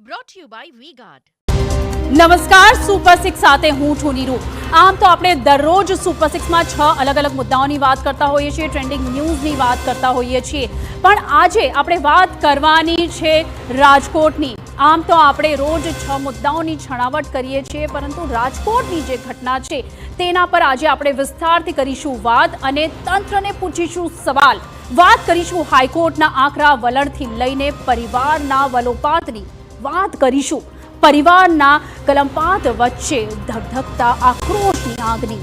brought to you by V-Guard. નમસ્કાર, super 6 સાથે હું છું નીરુ। આમ તો આપણે દરરોજ સુપર 6 માં 6 અલગ-અલગ મુદ્દાઓની વાત કરતા હોઈએ છીએ, ટ્રેન્ડિંગ ન્યૂઝની વાત કરતા હોઈએ છીએ, પણ આજે આપણે વાત કરવાની છે રાજકોટની। આમ તો આપણે રોજ 6 મુદ્દાઓની છણાવટ કરીએ છીએ, પરંતુ રાજકોટની જે ઘટના છે તેના પર આજે આપણે વિસ્તારથી કરીશું વાત અને તંત્રને પૂછીશું સવાલ। વાત કરીશું હાઈકોર્ટના આકરા વલણથી લઈને પરિવારના વલોપાતની વાત કરીશું, પરિવારના કલંપાત વચ્ચે ધગધગતા આક્રોશની આગની।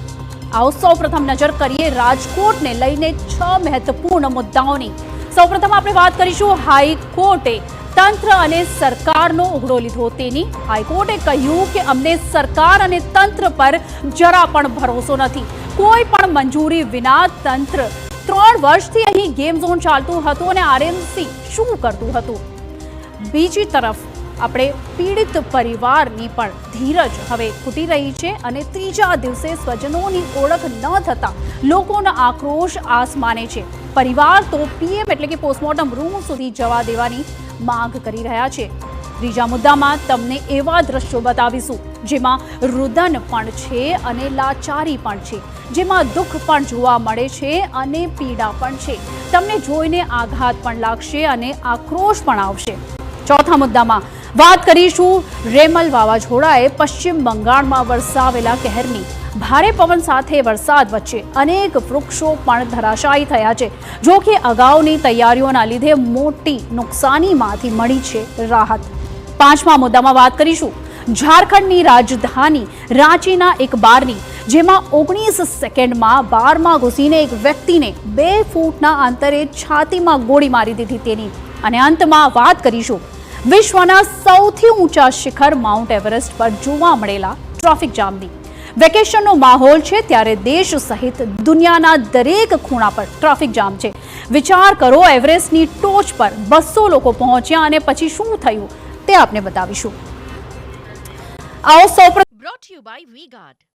આવો સૌપ્રથમ નજર કરીએ રાજકોટને લઈને 6 મહત્વપૂર્ણ મુદ્દાઓની। સૌપ્રથમ આપણે વાત કરીશું હાઈકોર્ટે તંત્ર અને સરકારનો ઉઘડો લીધો તેની। હાઈકોર્ટે કહ્યું કે અમને સરકાર અને તંત્ર પર જરા પણ ભરોસો નથી, કોઈ પણ મંજૂરી વિના તંત્ર 3 વર્ષથી અહીં ગેમ ઝોન ચાલતું હતું અને આરએમસી શું કરતું હતું। બીજી તરફ આપણે પીડિત પરિવારની પણ ધીરજ હવે ખૂટી રહી છે અને ત્રીજા દિવસે સ્વજનોની ઓળખ ન થતા લોકોનો આક્રોશ આસમાને છે। પરિવાર તો પીએમ એટલે કે પોસ્ટમોર્ટમ રૂમ સુધી જવા દેવાની માંગ કરી રહ્યા છે। ત્રીજા મુદ્દામાં તમને એવા દ્રશ્યો બતાવીશું જેમાં રુદન પણ છે અને લાચારી પણ છે, જેમાં દુઃખ પણ જોવા મળે છે અને પીડા પણ છે। તમને જોઈને આઘાત પણ લાગશે અને આક્રોશ પણ આવશે। ચોથા મુદ્દામાં વાત કરીશું રેમલ વાવાઝોડાએ પશ્ચિમ બંગાળમાં વરસાવેલા કહેરની। ભારે પવન સાથે વરસાદ વચ્ચે અનેક વૃક્ષો પણ ધરાશાયી થયા છે, જો કે અગાઉની તૈયારીઓના લીધે મોટી નુકસાનીમાંથી મળી છે રાહત। પાંચમા મુદ્દામાં વાત કરીશું ઝારખંડની રાજધાની રાંચીના એક બારની, જેમાં 19 સેકન્ડમાં બારમાં ઘૂસીને એક વ્યક્તિને 2 ફૂટના અંતરે છાતીમાં ગોળી મારી દીધી તેની। અને અંતમાં વાત કરીશું વિશ્વના સૌથી ઊંચા શિખર માઉન્ટ એવરેસ્ટ પર જોવા મળેલા ટ્રાફિક જામની। વેકેશનનો માહોલ છે ત્યારે દેશ સહિત દુનિયાના દરેક ખૂણા પર ટ્રાફિક જામ છે। વિચાર કરો, એવરેસ્ટની ટોચ પર 200 લોકો પહોંચ્યા અને પછી શું થયું તે આપને બતાવીશું। આવો સૌપ્રથમ Brought to you by V-Guard.